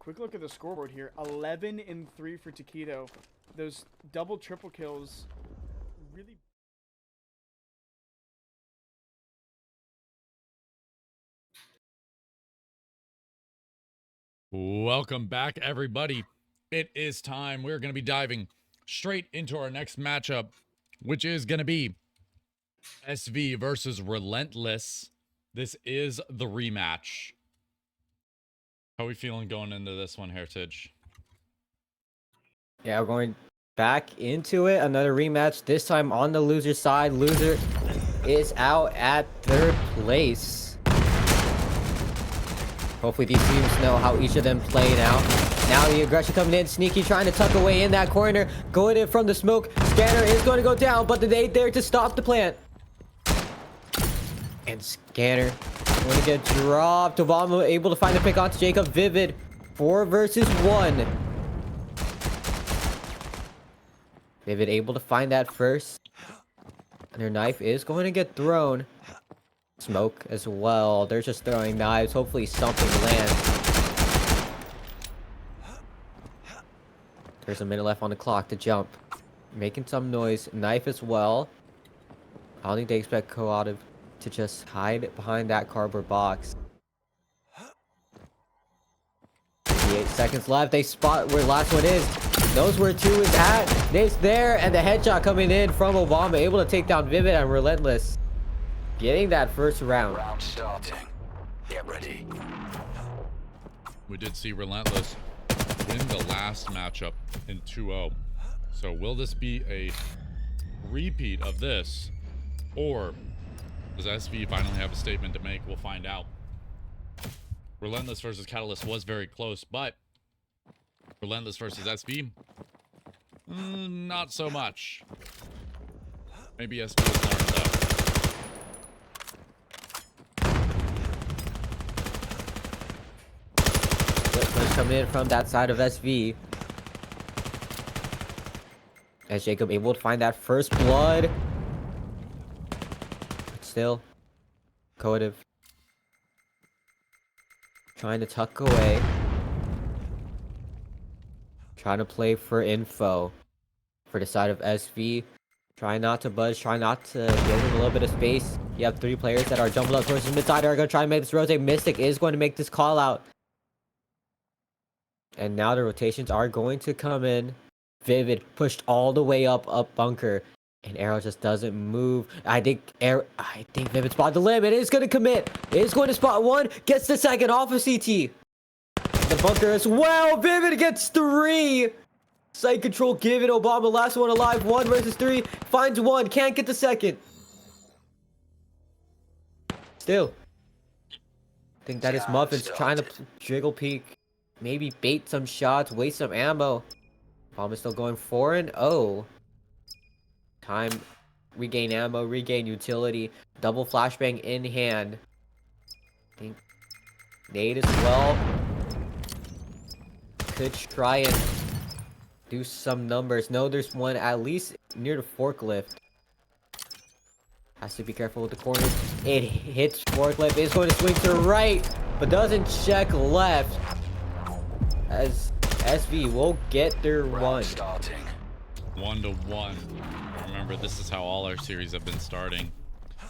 quick look at the scoreboard here. 11 and 3 for Taquito. Those double triple kills really. Welcome back, everybody. It is time. We're going to be diving straight into our next matchup, which is going to be SV versus Relentless. This is the rematch. How are we feeling going into this one, Heritage? Yeah, we're going back into it. Another rematch, this time on the loser side. Loser is out at third place. Hopefully these teams know how each of them play now. Now the aggression coming in. Sneaky trying to tuck away in that corner. Going in from the smoke. Scanner is going to go down, but the nade there to stop the plant. And Scanner going to get dropped. Obama able to find the pick onto Jacob. Vivid. 4 versus 1. Vivid able to find that first. And their knife is going to get thrown. Smoke as well. They're just throwing knives. Hopefully something lands. There's a minute left on the clock to jump. Making some noise. Knife as well. I don't think they expect Co-Autive to just hide behind that cardboard box. 58 seconds left. They spot where the last one is. Knows where 2 is at. It's there. And the headshot coming in from Obama. Able to take down Vivid and Relentless. Getting that first round. Round starting. Get ready. We did see Relentless win the last matchup in 2-0. So will this be a repeat of this? Or does SV finally have a statement to make? We'll find out. Relentless versus Catalyst was very close, but Relentless versus SV, not so much. Maybe SV has learned that. Coming in from that side of SV. As Jacob able to find that first blood. But still, Co-Autive trying to tuck away. Trying to play for info for the side of SV. Try not to budge. Try not to give him a little bit of space. You have 3 players that are jumping up towards the mid side. Are going to try and make this rotate. Mystic is going to make this call out. And now the rotations are going to come in. Vivid pushed all the way up bunker. And Arrow just doesn't move. I think Vivid spotted the limb. It is going to commit. It is going to spot 1. Gets the second off of CT. The bunker as well. Vivid gets 3. Site control given. Obama last one alive. 1 versus 3. Finds 1. Can't get the second. Still. I think that is Muffins trying to jiggle peek. Maybe bait some shots, waste some ammo. Obama still going 4-0. Time, regain ammo, regain utility. Double flashbang in hand. I think nade as well. Could try and do some numbers. No, there's one at least near the forklift. Has to be careful with the corners. It hits forklift. It's going to swing to right, but doesn't check left. As SV will get their one. Starting. 1-1. Remember, this is how all our series have been starting.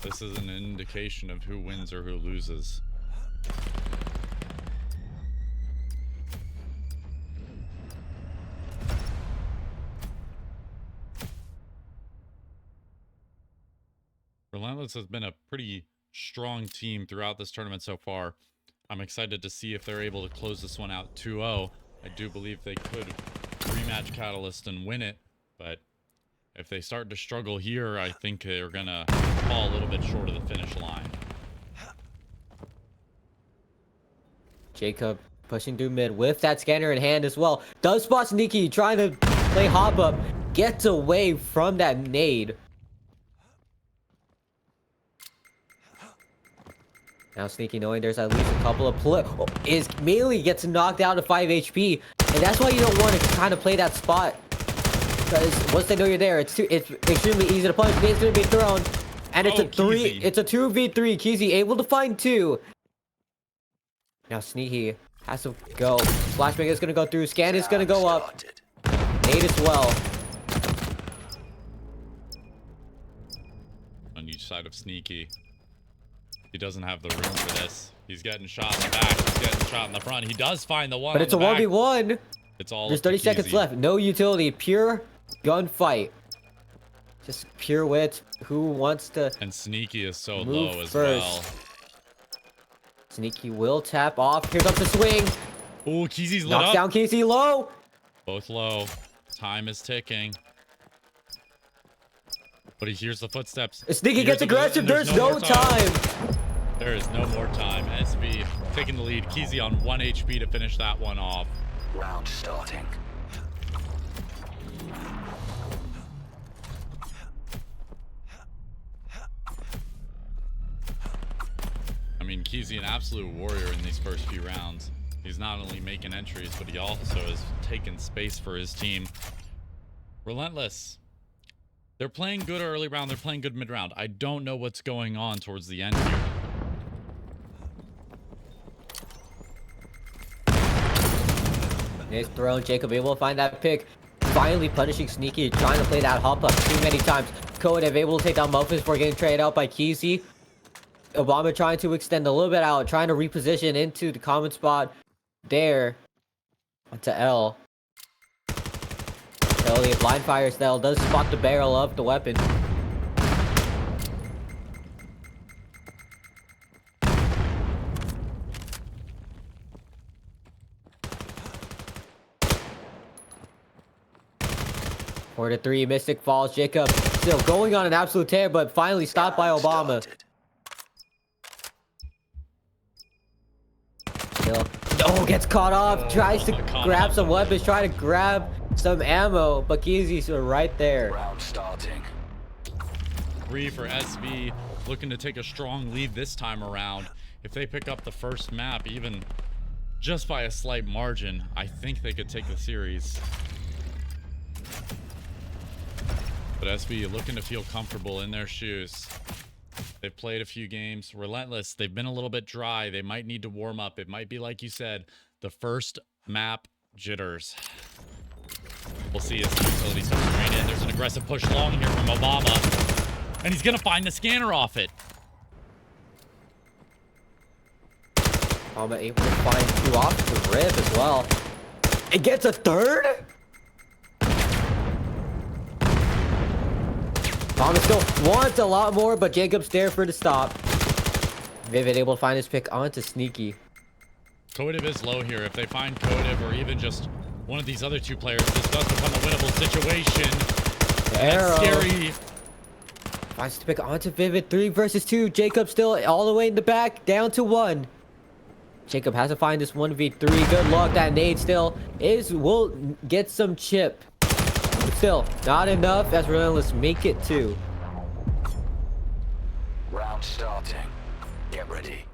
This is an indication of who wins or who loses. Relentless has been a pretty strong team throughout this tournament so far. I'm excited to see if they're able to close this one out 2-0. I do believe they could rematch Catalyst and win it, but if they start to struggle here, I think they're gonna fall a little bit short of the finish line. Jacob pushing through mid with that scanner in hand as well. Does spot Sneaky trying to play hop up. Gets away from that nade. Now Sneaky knowing there's at least a couple of is Melee gets knocked down to 5 HP. And that's why you don't want to kind of play that spot. Because once they know you're there, it's extremely easy to punch. Nade's gonna be thrown. And it's a 2v3. Keezy able to find 2. Now Sneaky Has to go. Flashbang is gonna go through. Scan is gonna go up. Nade as well. On each side of Sneaky. He doesn't have the room for this. He's getting shot in the back. He's getting shot in the front. He does find the one. But it's a 1v1. It's all. There's 30 seconds left. No utility. Pure gunfight. Just pure wit. Who wants to? And Sneaky is so move low as first? well. Sneaky will tap off. Here comes the swing. Ooh, Keezy's lit Knocks up. down Casey low. Both low. Time is ticking. But he hears the footsteps. Sneaky gets aggressive. There's no time. There is no more time. SV taking the lead. Keezy on 1 HP to finish that one off. Round starting. I mean, Keezy an absolute warrior in these first few rounds. He's not only making entries, but he also has taken space for his team. Relentless. They're playing good early round. They're playing good mid round. I don't know what's going on towards the end here. Nice throw. Jacob able to find that pick. Finally punishing Sneaky. Trying to play that hop up too many times. Kodev able to take down Muffins before getting traded out by Keezy. Obama trying to extend a little bit out. Trying to reposition into the common spot there. Onto L. So the blind fire style does spot the barrel of the weapon. Four to 3, Mystic falls. Jacob still going on an absolute tear, but finally stopped by Obama. Still, oh, gets caught off. Tries to grab some weapons, trying to grab some ammo, but Keezy's right there. Round starting. 3 for SV, looking to take a strong lead this time around. If they pick up the first map, even just by a slight margin, I think they could take the series. But SV looking to feel comfortable in their shoes. They've played a few games. Relentless, they've been a little bit dry. They might need to warm up. It might be, like you said, the first map jitters. We'll see as the utility starts to rain in. There's an aggressive push long here from Obama. And he's going to find the scanner off it. Obama able to find 2 off the rib as well. It gets a third? Thomas still wants a lot more, but Jacob's there for the stop. Vivid able to find his pick onto Sneaky. Kodev is low here. If they find Kodev or even just one of these other 2 players, this does become a winnable situation. Arrow. That's scary. Finds the pick onto Vivid. 3 versus 2. Jacob still all the way in the back, down to 1. Jacob has to find this 1v3. Good luck. That nade still will get some chip. Still, not enough as Relentless make it 2. Round starting. Get ready.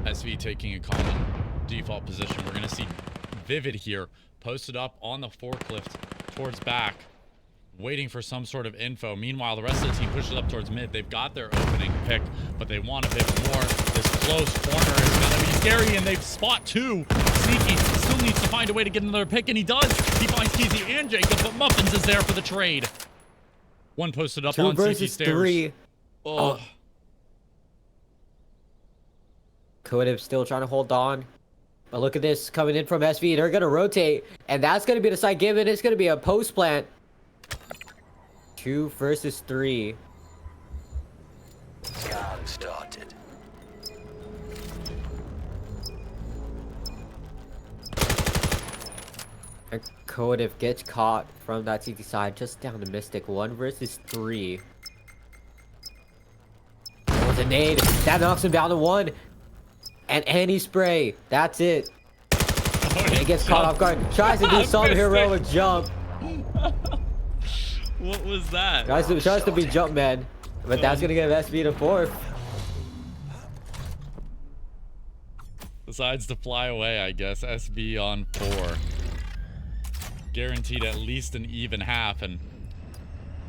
SV taking a common default position. We're going to see Vivid here posted up on the forklift towards back, waiting for some sort of info. Meanwhile, the rest of the team pushes up towards mid. They've got their opening pick, but they want a bit more. This close corner is going to be scary, and they spot 2. Sneaky still needs to find a way to get another pick, and he does. He finds Keezy and Jacob, but Muffins is there for the trade. One posted up 2 on CT versus stairs. 3. Oh. Kodev still trying to hold on. But look at this coming in from SV. They're going to rotate. And that's going to be the side given. It's going to be a post plant. 2 versus 3. Scan started. And Kodev gets caught from that CT side just down to Mystic. 1 versus 3. That was a nade. That knocks him down to 1. And anti-spray. That's it. And he gets caught off guard. Tries to do some heroic jump. What was that? Tries to be jump man, but that's gonna give SB to 4th. Decides to fly away, I guess. SB on 4. Guaranteed at least an even half, and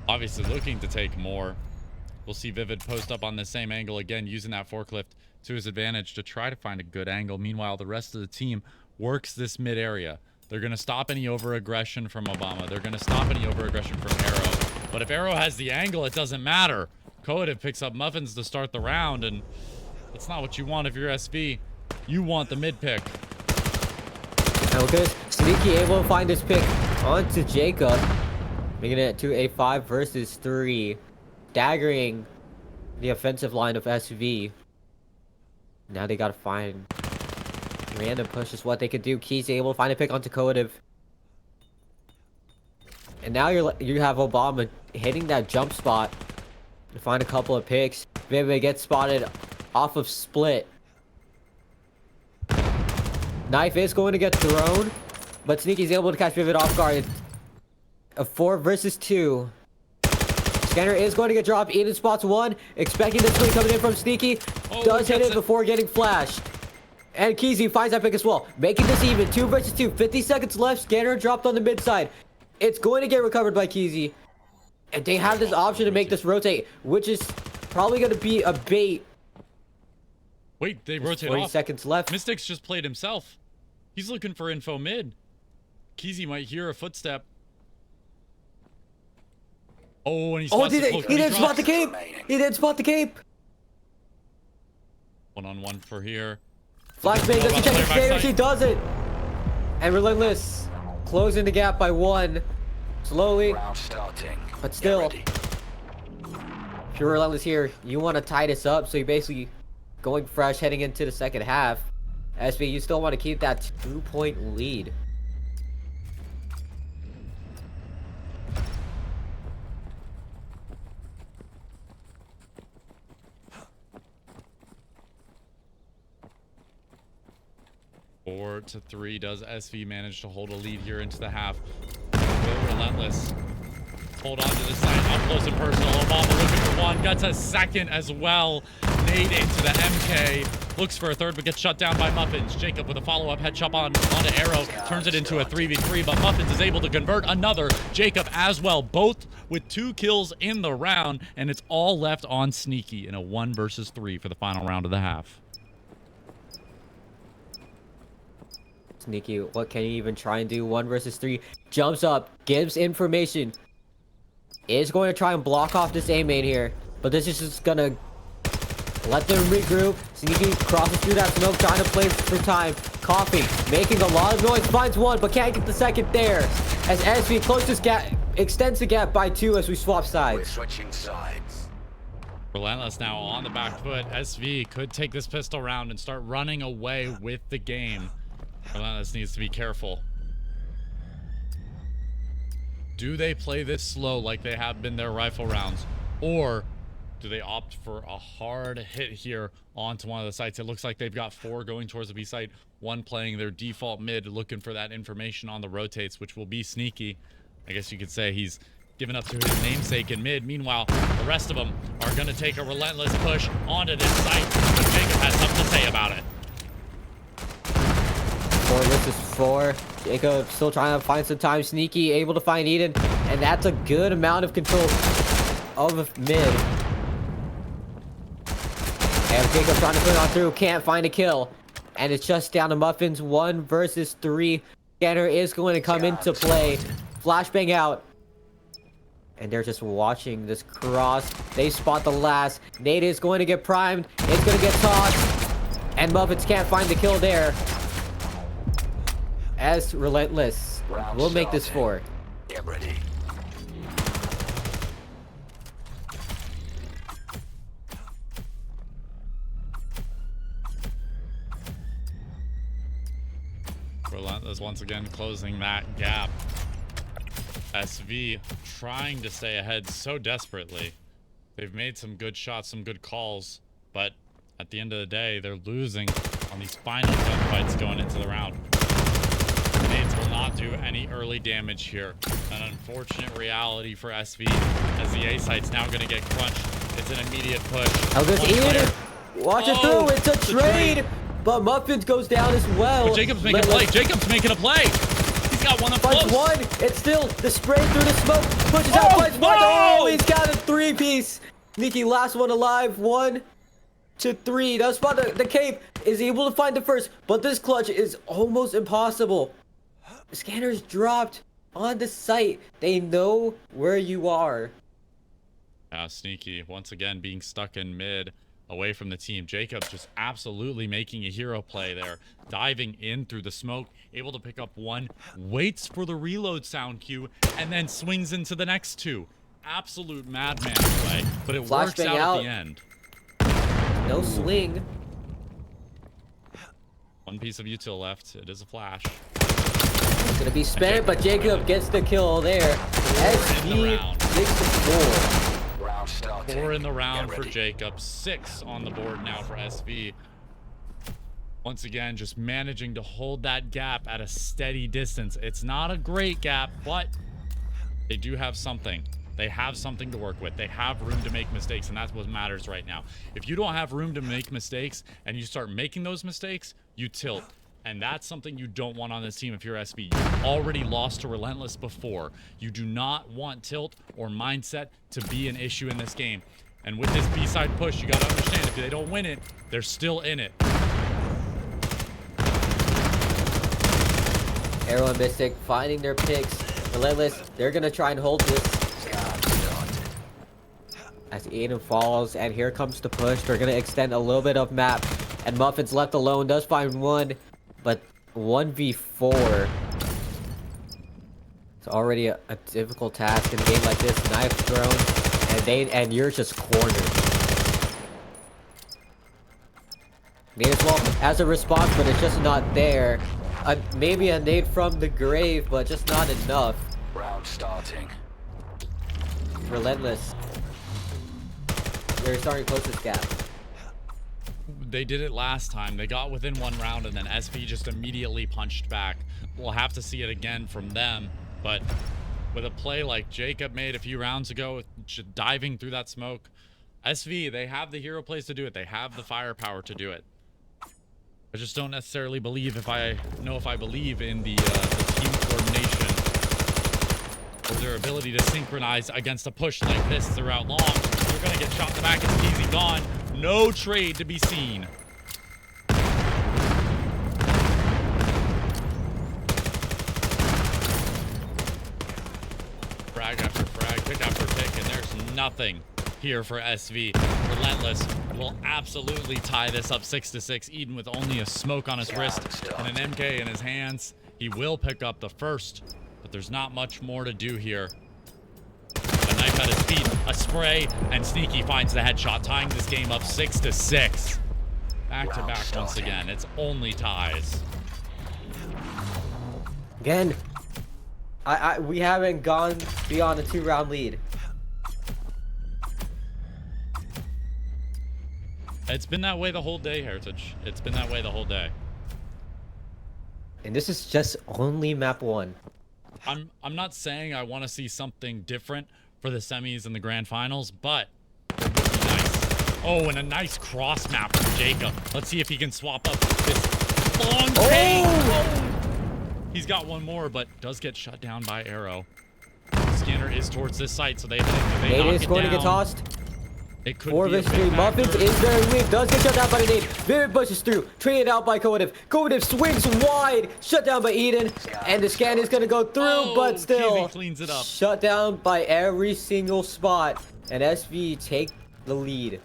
obviously looking to take more. We'll see Vivid post up on the same angle again, using that forklift to his advantage to try to find a good angle. Meanwhile, the rest of the team works this mid area. They're going to stop any over-aggression from Obama. They're going to stop any over-aggression from Arrow. But if Arrow has the angle, it doesn't matter. Coative picks up Muffins to start the round, and that's not what you want if you're SV. You want the mid pick. And look at this. Sneaky able to find his pick onto Jacob. Making it to a 5 versus 3. Daggering the offensive line of SV. Now they gotta find random pushes. What they could do. Key's able to find a pick onto Coative. And now you have Obama hitting that jump spot to find a couple of picks. Vivid gets spotted off of split. Knife is going to get thrown, but Sneaky's able to catch Vivid off guard. A 4 versus 2. Scanner is going to get dropped. Eden spots 1, expecting the swing coming in from Sneaky. Does hit it before getting flashed. And Keezy finds that pick as well, making this even. 2 versus 2. 50 seconds left. Scanner dropped on the mid side. It's going to get recovered by Keezy. And they have this option to make this rotate, which is probably going to be a bait. Wait, they rotate 40 off. seconds left. Mystics just played himself. He's looking for info mid. Keezy might hear a footstep. Oh, and he spots the cloak. He didn't spot the cape. He didn't spot the cape. 1-on-1 for here. Flashbang doesn't check his stairs. He does it. And Relentless closing the gap by 1. Slowly, but still. If you're Relentless here, you want to tie this up, so you're basically going fresh heading into the second half. SB, you still want to keep that 2-point lead. Four to 3. Does SV manage to hold a lead here into the half? Will Relentless hold on to the side up close and personal? Obama looking for 1, gets a second as well. Nade into the MK, looks for a 3rd but gets shut down by Muffins. Jacob with a follow-up headshot onto Arrow, turns it into a 3v3, but Muffins is able to convert another. Jacob as well, both with 2 kills in the round, and it's all left on Sneaky in a 1 versus 3 for the final round of the half. Sneaky, what can you even try and do? 1 versus 3. Jumps up, gives information. Is going to try and block off this A main here, but this is just gonna let them regroup. Sneaky crosses through that smoke, trying to play for time. Coughing, making a lot of noise, finds 1, but can't get the second there. As SV closes gap, extends the gap by 2 as we swap sides. We're switching sides. Relentless now on the back foot. SV could take this pistol round and start running away with the game. Relentless needs to be careful. Do they play this slow like they have been their rifle rounds? Or do they opt for a hard hit here onto one of the sites? It looks like they've got 4 going towards the B site. 1 playing their default mid, looking for that information on the rotates, which will be Sneaky. I guess you could say he's given up to his namesake in mid. Meanwhile, the rest of them are going to take a relentless push onto this site. But Jacob has something to say about it. 4 versus 4. Jacob still trying to find some time. Sneaky able to find Eden, and that's a good amount of control of mid. And Jacob trying to put it on through, can't find a kill, and it's just down to Muffins. 1 versus 3. Scanner is going to come into play. Flashbang out, and they're just watching this cross. They spot the last. Nate is going to get primed. It's going to get tossed, and Muffins can't find the kill there. As Relentless will make this 4. Get ready. Relentless once again closing that gap. SV trying to stay ahead so desperately. They've made some good shots, some good calls, but at the end of the day, they're losing on these final gunfights going into the round. Nades will not do any early damage here. And unfortunate reality for SV as the A site's now going to get crunched. It's an immediate push. How goes Ian? Watch it through. It's a trade. But Muffins goes down as well. But Jacob's making a play. Jacob's making a play. He's got one up close. One. It's still the spray through the smoke. Pushes out. Punch one. Oh, he's got a 3-piece. Nikki, last one alive. 1, 2, 3. Now spot the cape is able to find the first, but this clutch is almost impossible. The scanner's dropped on the site. They know where you are. Sneaky once again being stuck in mid away from the team. Jacobs just absolutely making a hero play there, diving in through the smoke, able to pick up one, waits for the reload sound cue, and then swings into the next two. Absolute madman play, but it works out at the end. No swing. One piece of util left. It is a flash. It's gonna be spent, but Jacob gets the kill there. SV 6-4. 4 in the round for Jacob. 6 on the board now for SV. Once again, just managing to hold that gap at a steady distance. It's not a great gap, but they do have something. They have something to work with. They have room to make mistakes, and that's what matters right now. If you don't have room to make mistakes and you start making those mistakes, you tilt. And that's something you don't want on this team if you're SV. You've already lost to Relentless before. You do not want tilt or mindset to be an issue in this game. And with this B-side push, you got to understand, if they don't win it, they're still in it. Arrow and Mystic finding their picks. Relentless, they're going to try and hold this. As Aiden falls, and here comes the push. They're going to extend a little bit of map. And Muffin's left alone, does find one. But 1v4. It's already a difficult task in a game like this. Knife thrown, and you're just cornered. Nade as well as a response, but it's just not there. Maybe a nade from the grave, but just not enough. Round starting. Relentless. They're starting to close this gap. They did it last time. They got within 1 round, and then SV just immediately punched back. We'll have to see it again from them, but with a play like Jacob made a few rounds ago, diving through that smoke, SV, they have the hero plays to do it. They have the firepower to do it. I just don't necessarily believe if I believe in the team coordination or their ability to synchronize against a push like this throughout long. They're going to get shot in the back. It's easy gone. No trade to be seen. Frag after frag, pick after pick, and there's nothing here for SV. Relentless will absolutely tie this up 6-6. Eden with only a smoke on his wrist and an MK in his hands. He will pick up the first, but there's not much more to do here. A knife at his feet, a spray, and Sneaky finds the headshot, tying this game up 6-6. Back to back once again. It's only ties. Again, we haven't gone beyond a 2-round lead. It's been that way the whole day, Heritage. It's been that way the whole day. And this is just only map 1. I'm not saying I want to see something different for the semis and the grand finals, but it would be nice. Oh, and a nice cross map from Jacob. Let's see if he can swap up this long take. Oh! He's got one more, but does get shut down by Arrow. Scanner is towards this site, so they knock it going down. to get tossed. It could 4 be a vs big 3. factor. Muffins is very weak. Does get shut down by the nade. Vivid pushes through. Traded out by Coative. Coative swings wide. Shut down by Eden. And the scan is going to go through, but still Keezy cleans it up. shut down by every single spot. And SV take the lead.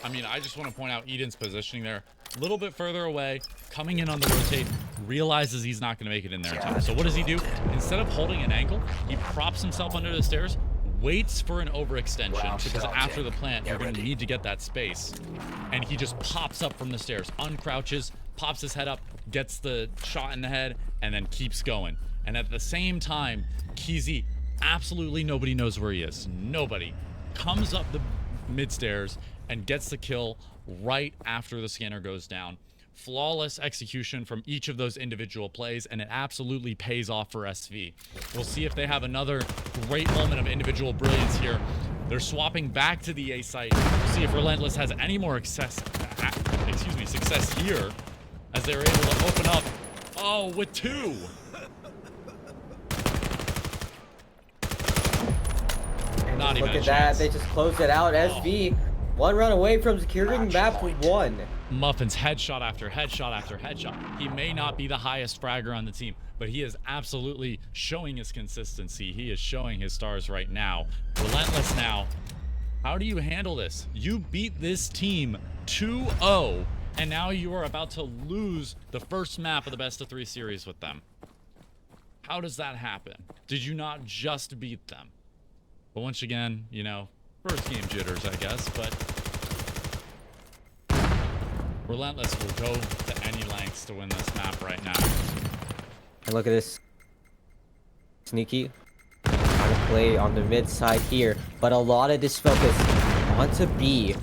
I mean, I just want to point out Eden's positioning there. A little bit further away, coming in on the rotate, realizes he's not going to make it in there in time. So what does he do? Instead of holding an angle, he props himself under the stairs, waits for an overextension, because after the plant, you're going to need to get that space. And he just pops up from the stairs, uncrouches, pops his head up, gets the shot in the head, and then keeps going. And at the same time, Keezy, absolutely nobody knows where he is. Nobody. Comes up the mid stairs and gets the kill right after the scanner goes down. flawless execution from each of those individual plays, and it absolutely pays off for SV. We'll see if they have another great moment of individual brilliance here. They're swapping back to the A site. We'll see if Relentless has any more success here, as they're able to open up. Oh, with 2. Not even Look a at that. chance. They just closed it out. SV, 1 round away from securing map 1. Muffins headshot after headshot after headshot. He may not be the highest fragger on the team, but he is absolutely showing his consistency. He is showing his stars right now. Relentless now. How do you handle this? You beat this team 2-0, and now you are about to lose the first map of the best of 3 series with them. How does that happen? Did you not just beat them? But once again, you know, first game jitters, I guess, but Relentless will go to any lengths to win this map right now. And look at this. Sneaky. Trying to play on the mid side here, but a lot of this focus onto B.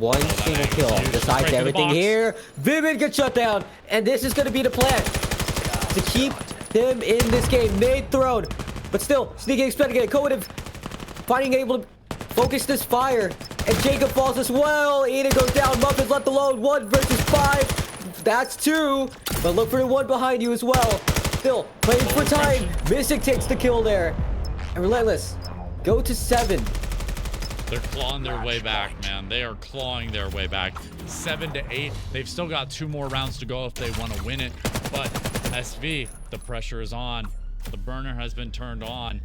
One single kill decides everything here. Vivid gets shut down, and this is going to be the plan to keep him in this game. Nade thrown, but still, Sneaky expecting it. Coative finding able to focus this fire, and Jacob falls as well. Eden goes down. Muffins left alone. 1 versus 5. That's 2, but look for the 1 behind you as well. Still playing for time. Mystic takes the kill there, and Relentless go to 7. They're clawing their way back, man. They are clawing their way back. 7-8. They've still got 2 more rounds to go if they want to win it. But SV, the pressure is on. The burner has been turned on,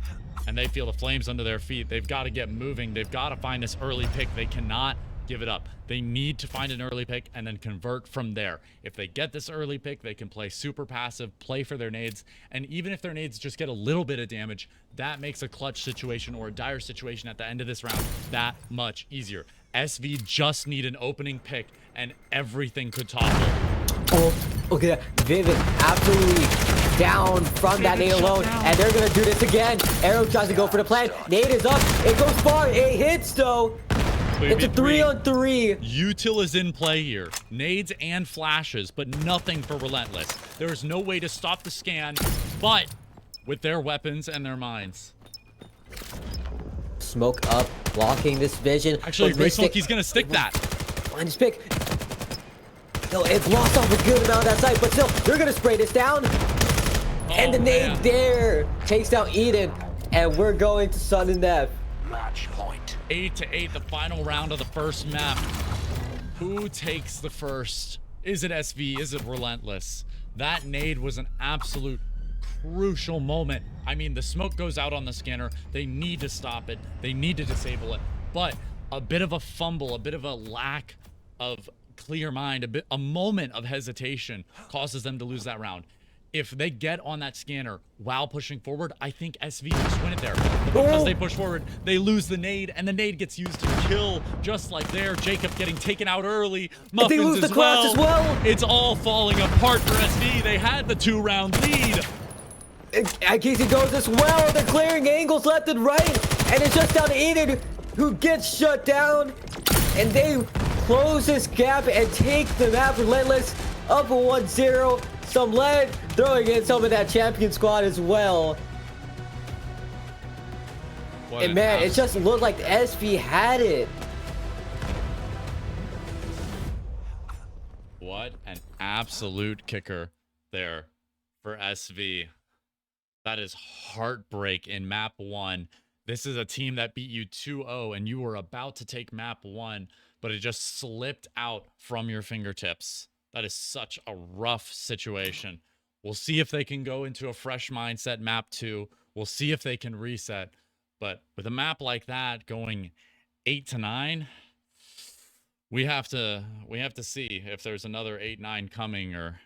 and they feel the flames under their feet. They've got to get moving. They've got to find this early pick. They cannot give it up. They need to find an early pick and then convert from there. If they get this early pick, they can play super passive, play for their nades, and even if their nades just get a little bit of damage, that makes a clutch situation or a dire situation at the end of this round that much easier. SV just need an opening pick and everything could topple. Oh, look at that. Vivid absolutely down from that nade alone, and they're gonna do this again. Arrow tries to go for the plan. Nade is up. It goes far. It hits though. It's a 3-on-3. Util is in play here. Nades and flashes, but nothing for Relentless. There is no way to stop the scan, but with their weapons and their minds. Smoke up, blocking this vision. Actually, Gray Smoke, he's gonna stick that. Find his pick. No, it's lost off a good amount of that site, but still, they're gonna spray this down. And the nade there takes down Eden, and we're going to sudden death. Match point. 8-8, the final round of the first map. Who takes the first? Is it SV? Is it Relentless? That nade was an absolute crucial moment. I mean, the smoke goes out on the scanner. They need to stop it. They need to disable it. But a bit of a fumble, a bit of a lack of clear mind, a moment of hesitation causes them to lose that round. If they get on that scanner while pushing forward, I think SV just win it there. But because they push forward, they lose the nade, and the nade gets used to kill, just like there. Jacob getting taken out early. Muffins they lose the class as well. It's all falling apart for SV. They had the 2-round lead. And Casey goes as well. They're clearing angles left and right, and it's just down to Eden, who gets shut down, and they close this gap and take the map. Relentless up a 1-0. Some lead, throwing in some of that champion squad as well. And man, it just looked like SV had it. What an absolute kicker there for SV. That is heartbreak in map 1. This is a team that beat you 2-0, and you were about to take map 1, but it just slipped out from your fingertips. That is such a rough situation. We'll see if they can go into a fresh mindset map 2. We'll see if they can reset. But with a map like that going 8-9, we have to see if there's another 8-9 coming, or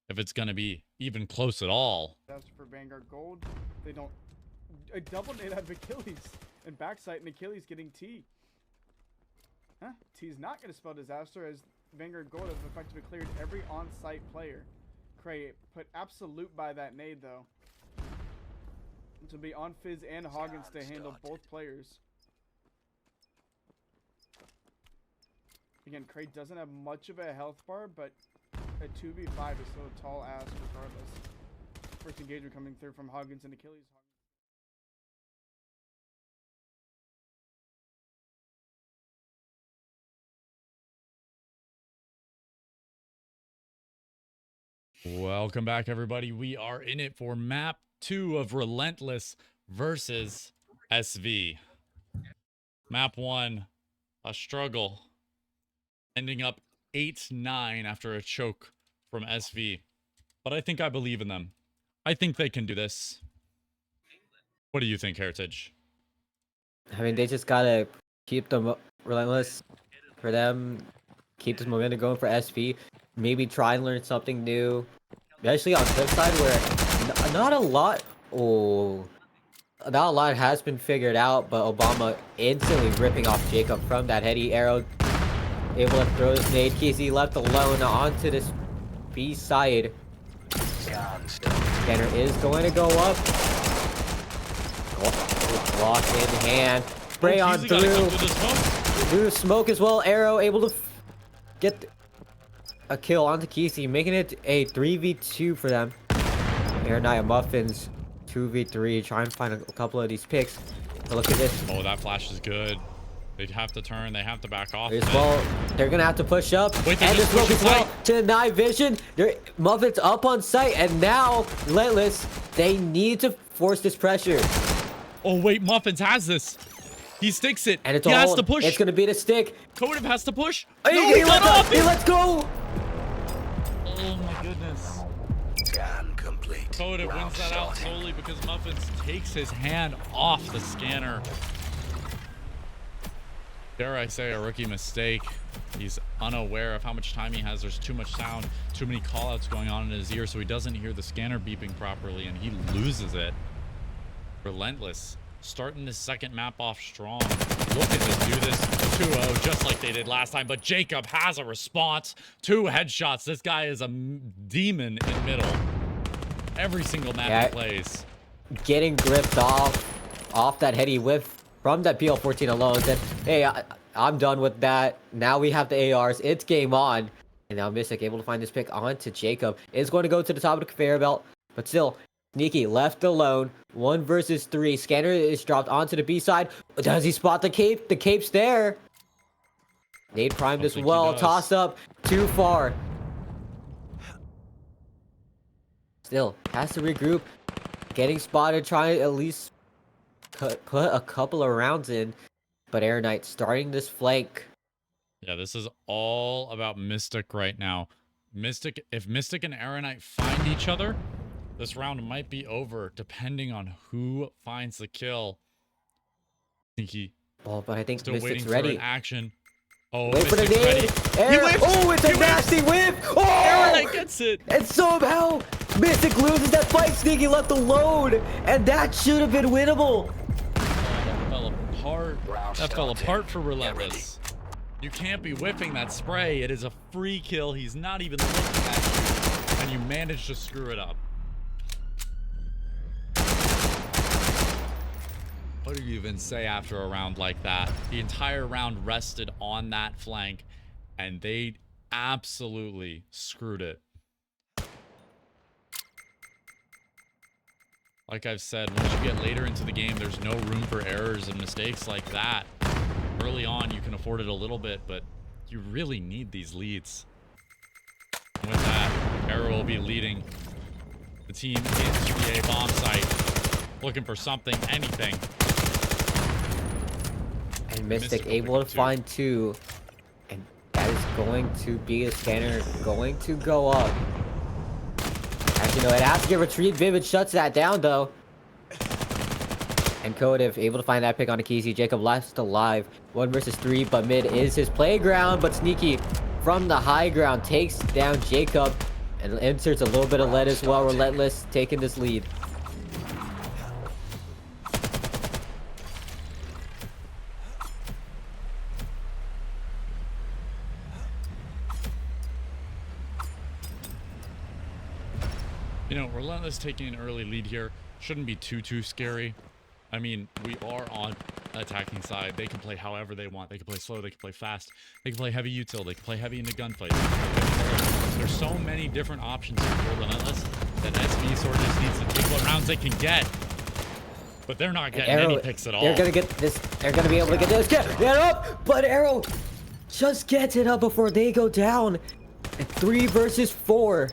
if it's going to be even close at all. That's for Vanguard Gold. They don't. A double nade out of Achilles and backside, and Achilles getting T. Huh? T's not going to spell disaster, as Vanguard Gold has effectively cleared every on-site player. Cray put absolute by that nade though. To be on Fizz and Hoggins to handle both players. Again, Cray doesn't have much of a health bar, but a 2v5 is still a tall ask regardless. First engagement coming through from Huggins and Achilles. Welcome back, everybody. We are in it for map 2 of Relentless versus SV. Map 1, a struggle, ending up 8-9 after a choke from SV. But I think I believe in them. I think they can do this. What do you think, Heritage? I mean, they just gotta keep them relentless for them. Keep this momentum going for SV. Maybe try and learn something new. Especially on flip side where not a lot has been figured out, but Obama instantly ripping off Jacob from that heady arrow. Able to throw this nade. Kesey left alone onto this B side. Scanner is going to go up. Block in hand. Spray on through. Through the smoke as well. Arrow able to get a kill onto Kesey, making it a 3v2 for them. Air Knight Muffins 2v3. Try and find a couple of these picks. But look at this. Oh, that flash is good. They'd have to turn. They have to back off. As well, they're gonna have to push up. Wait, and the smoke as well to deny vision. Muffins up on site, and now Relentless. They need to force this pressure. Oh wait, Muffins has this. He sticks it. And it's he has to push. It's gonna be the stick. Kodev has to push. Oh, No, he got off. Let's go. Oh my goodness. Scan complete. Kodev wins that out solely because Muffins takes his hand off the scanner. Dare I say a rookie mistake. He's unaware of how much time he has. There's too much sound, too many callouts going on in his ear, so he doesn't hear the scanner beeping properly, and he loses it. Relentless, starting this second map off strong. Look at this, do this 2-0 just like they did last time, but Jacob has a response. 2 headshots. This guy is a demon in middle. Every single map he plays. Getting gripped off that heady whiff from that PL-14 alone. Said, hey, I'm done with that. Now we have the ARs. It's game on. And now Mystic able to find this pick onto Jacob. Is going to go to the top of the conveyor belt, but still, Sneaky left alone. 1 versus 3. Scanner is dropped onto the B side. Does he spot the cape? The cape's there. Nade primed as well. Toss up too far. Still has to regroup. Getting spotted. Trying to at least put a couple of rounds in. But Air Knight starting this flank. Yeah, this is all about Mystic right now. If Mystic and Air Knight find each other, this round might be over, depending on who finds the kill. But I think still Mystic's waiting ready. for an action. Oh, wait for the Mystic's nade. ready. Oh, it's a nasty whip. Oh, Air Knight gets it. And somehow Mystic loses that fight. Sneaky left alone, and that should have been winnable. That fell apart. That fell apart for Relentless. You can't be whipping that spray. It is a free kill. He's not even looking at you, and you managed to screw it up. What do you even say after a round like that? The entire round rested on that flank, and they absolutely screwed it. Like I've said, once you get later into the game, there's no room for errors and mistakes like that. Early on, you can afford it a little bit, but you really need these leads. And with that, Arrow will be leading the team into the A bomb site, looking for something, anything. And Mystic able to find 2, and that is going to be a scanner going to go up. Actually, no, it has to get retrieved. Vivid shuts that down though. And Kodev able to find that pick on Akisi. Jacob left alive. 1 versus 3, but mid is his playground. But Sneaky from the high ground takes down Jacob and inserts a little bit of lead as well. Relentless taking this lead. You know, Relentless taking an early lead here shouldn't be too scary. I mean, we are on attacking side. They can play however they want. They can play slow. They can play fast. They can play heavy util. They can play heavy into gunfights. There's so many different options for Relentless that SV sort of just needs to take what rounds they can get. But they're not getting any picks at all. They're gonna get this. They're gonna be able to get this. Get it up! But Arrow just gets it up before they go down. At 3 versus 4.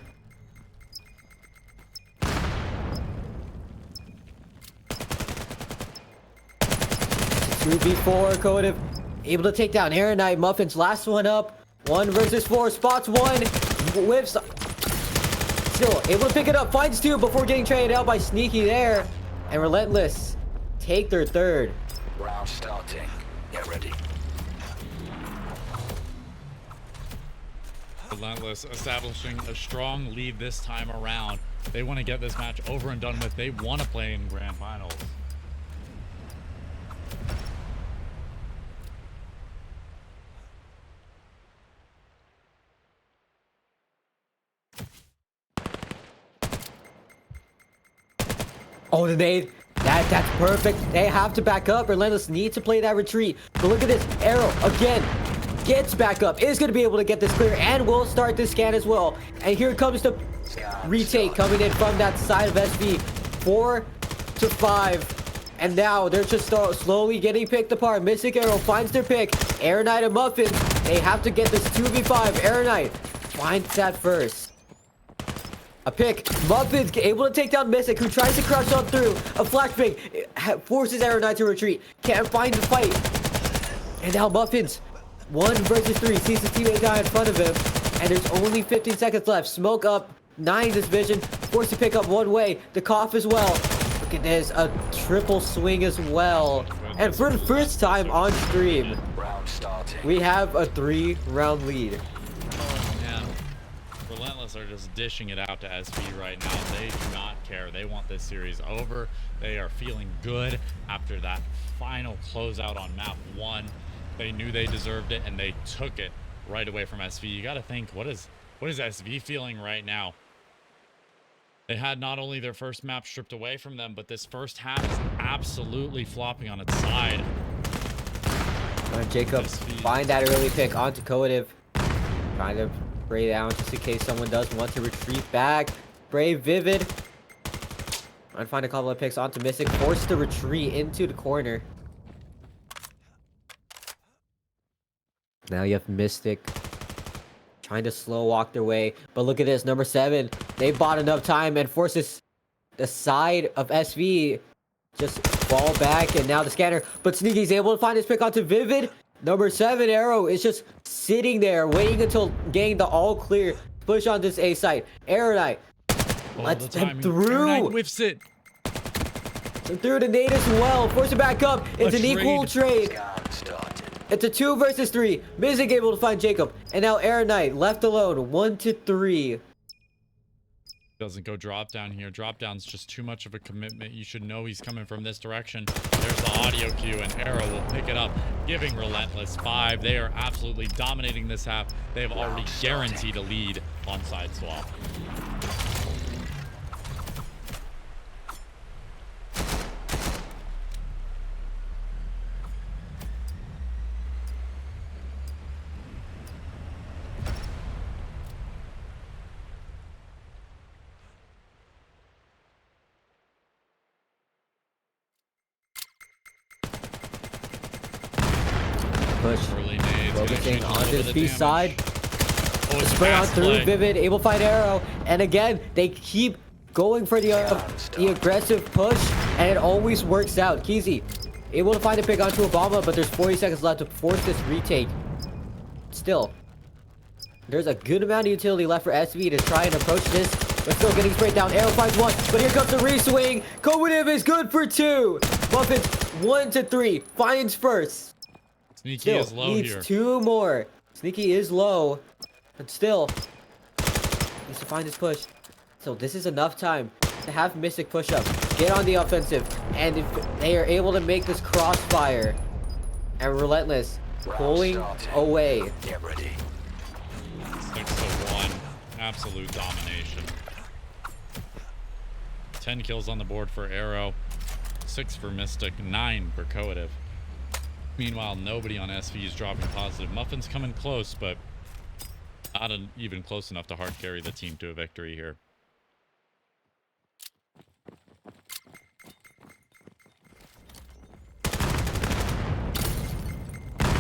Two v4, Codev able to take down Aaron Knight. Muffins last one up. 1 versus 4. Spots 1. Whips. Still able to pick it up. Finds 2 before getting traded out by Sneaky there. And Relentless take their third. Round starting. Get ready. Relentless establishing a strong lead this time around. They want to get this match over and done with. They want to play in grand finals. Oh, the nade. That's perfect. They have to back up. Relentless need to play that retreat. But look at this. Arrow again gets back up. Is going to be able to get this clear and will start this scan as well. And here comes the retake coming in from that side of SV. 4 to 5. And now they're just slowly getting picked apart. Mystic Arrow finds their pick. Aaron Knight and Muffins. They have to get this 2v5. Aaron Knight finds that first. A pick. Muffins able to take down Mystic, who tries to crouch on through. A flashbang forces Aaron Knight to retreat. Can't find the fight. And now Muffins, 1 versus 3, sees his teammate die in front of him. And there's only 15 seconds left. Smoke up, 9 this vision. Forced to pick up one way. The cough as well. Look at this, a triple swing as well. And for the first time on stream, we have a 3-round lead. Relentless are just dishing it out to SV right now. They do not care. They want this series over. They are feeling good after that final closeout on map 1. They knew they deserved it, and they took it right away from SV. You got to think, what is SV feeling right now? They had not only their first map stripped away from them, but this first half is absolutely flopping on its side. Jacob, find that early pick onto Codev. Trying to spray down just in case someone does want to retreat back. Brave Vivid. Trying to find a couple of picks onto Mystic. Forced to retreat into the corner. Now you have Mystic trying to slow walk their way. But look at this, number 7. They bought enough time and forces the side of SV just fall back. And now the scanner. But Sneaky's able to find his pick onto Vivid. Number 7 Arrow is just sitting there waiting until getting the all clear. Push on this A site. Aaron Knight lets them through. Aaron Knight whiffs it. Through the nade as well. Force it back up. It's an equal trade. It's a 2 versus 3. Mystic able to find Jacob. And now Aaron Knight left alone. 1 to 3. Doesn't go drop down here. Drop down's just too much of a commitment. You should know he's coming from this direction. There's the audio cue, and Arrow will pick it up, giving Relentless 5. They are absolutely dominating this half. They have already guaranteed a lead on side swap. Push. Focusing on this B side. Oh, Spray on through. Vivid able to find Arrow. And again, they keep going for the aggressive push. And it always works out. Keezy able to find a pick onto Obama. But there's 40 seconds left to force this retake. Still, there's a good amount of utility left for SV to try and approach this. But still getting sprayed down. Arrow finds 1. But here comes the re-swing. Codev is good for 2. Muffins 1 to 3. Finds first. Sneaky Still is low needs here. 2 more. Sneaky is low, but still needs to find his push. So this is enough time to have Mystic push up, get on the offensive, and if they are able to make this crossfire, and Relentless pulling away. Get ready. 6 to 1. Absolute domination. 10 kills on the board for Arrow. 6 for Mystic. 9 for Codev. Meanwhile, nobody on SV is dropping positive. Muffin's coming close, but not even close enough to hard carry the team to a victory here.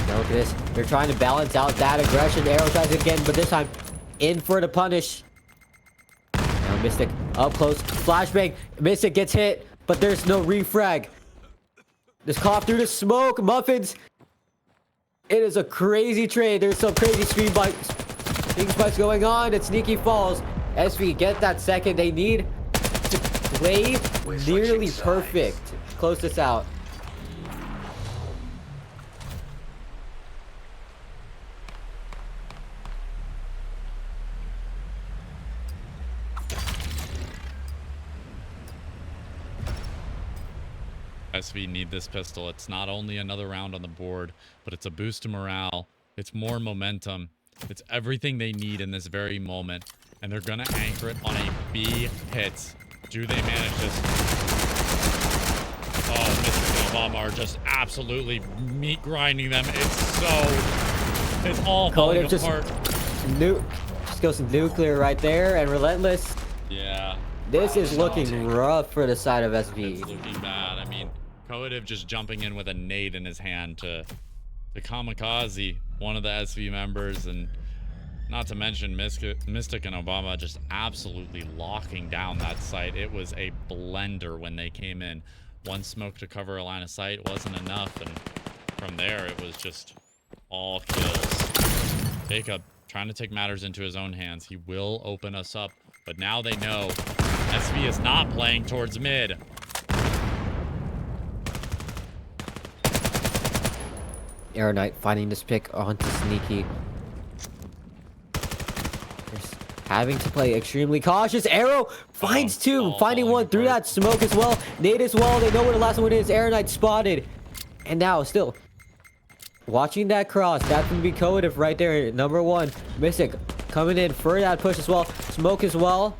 Now look at this. They're trying to balance out that aggression. Arrow tries it again, but this time in for the punish. Now Mystic up close. Flashbang. Mystic gets hit, but there's no refrag. This cough through the smoke. Muffins. It is a crazy trade. There's some crazy speed spikes going on. It's Sneaky Falls. SV get that second. They need to play nearly perfect. Close this out. SV need this pistol. It's not only another round on the board, but it's a boost to morale. It's more momentum. It's everything they need in this very moment. And they're going to anchor it on a B hit. Do they manage this? Oh, Mr. Obama are just absolutely meat grinding them. It's all falling apart. Just goes nuclear right there, and Relentless. Yeah. This is looking rough for the side of SV. It's looking bad. I mean, Coative just jumping in with a nade in his hand to kamikaze one of the SV members, and not to mention Mystic and Obama just absolutely locking down that site. It was a blender when they came in. One smoke to cover a line of sight wasn't enough, and from there it was just all kills. Jacob trying to take matters into his own hands. He will open us up, but now they know SV is not playing towards mid. Arrow Knight finding this pick onto Sneaky. Just having to play extremely cautious. Arrow finds two, finding one through that smoke as well. Nade as well. They know where the last one is. Arrow Knight spotted. And now still watching that cross. That can be Coative right there. Number one. Mystic coming in for that push as well. Smoke as well.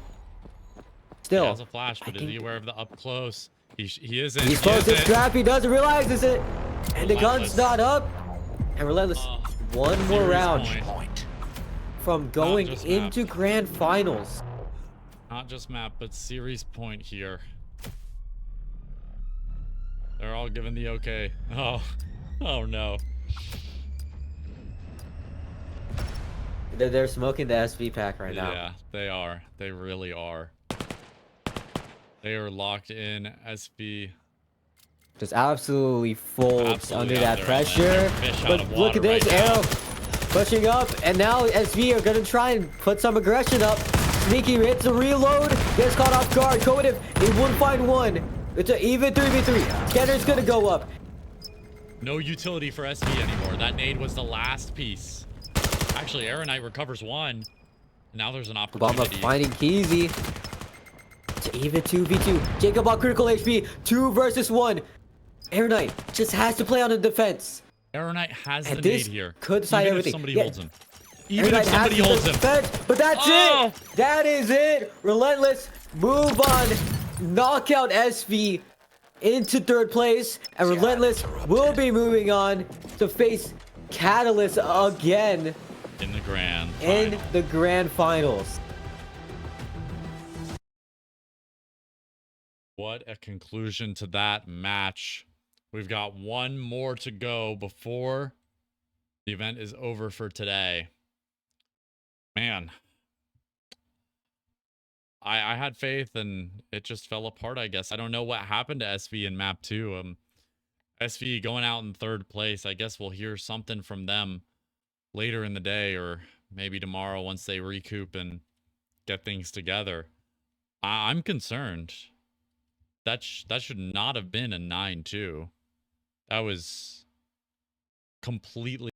Still. He has a flash, but is he aware of the up close? He isn't. He's close to trap. He doesn't realize it. And the gun's not up. And Relentless, one more round from going into grand finals. Not just map, but series point here. They're all given the okay. Oh no. They're smoking the SV pack right now. Yeah, they are. They really are. They are locked in. SV. Just absolutely folds under that pressure. But look at this, Arrow pushing up, and now SV are gonna try and put some aggression up. Sneaky hits a reload, gets caught off guard. Coative, he won't find one. It's an even 3v3. Scanner's gonna go up. No utility for SV anymore. That nade was the last piece. Actually, Arrow Knight recovers one. Now there's an opportunity. Obama finding Keezy. It's an even 2v2. Jacob on critical HP. 2 versus 1. Arrow Knight just has to play on the defense. Arrow Knight has the nade here. Could decide everything. If somebody holds him. Even if somebody holds him. But that's it. That is it. Relentless move on. Knockout SV into 3rd place. And Relentless will be moving on to face Catalyst again. In the grand finals. In the grand finals. What a conclusion to that match. We've got one more to go before the event is over for today. Man. I had faith and it just fell apart, I guess. I don't know what happened to SV in map 2. SV going out in 3rd place. I guess we'll hear something from them later in the day, or maybe tomorrow once they recoup and get things together. I'm concerned. That should not have been a 9-2. That was completely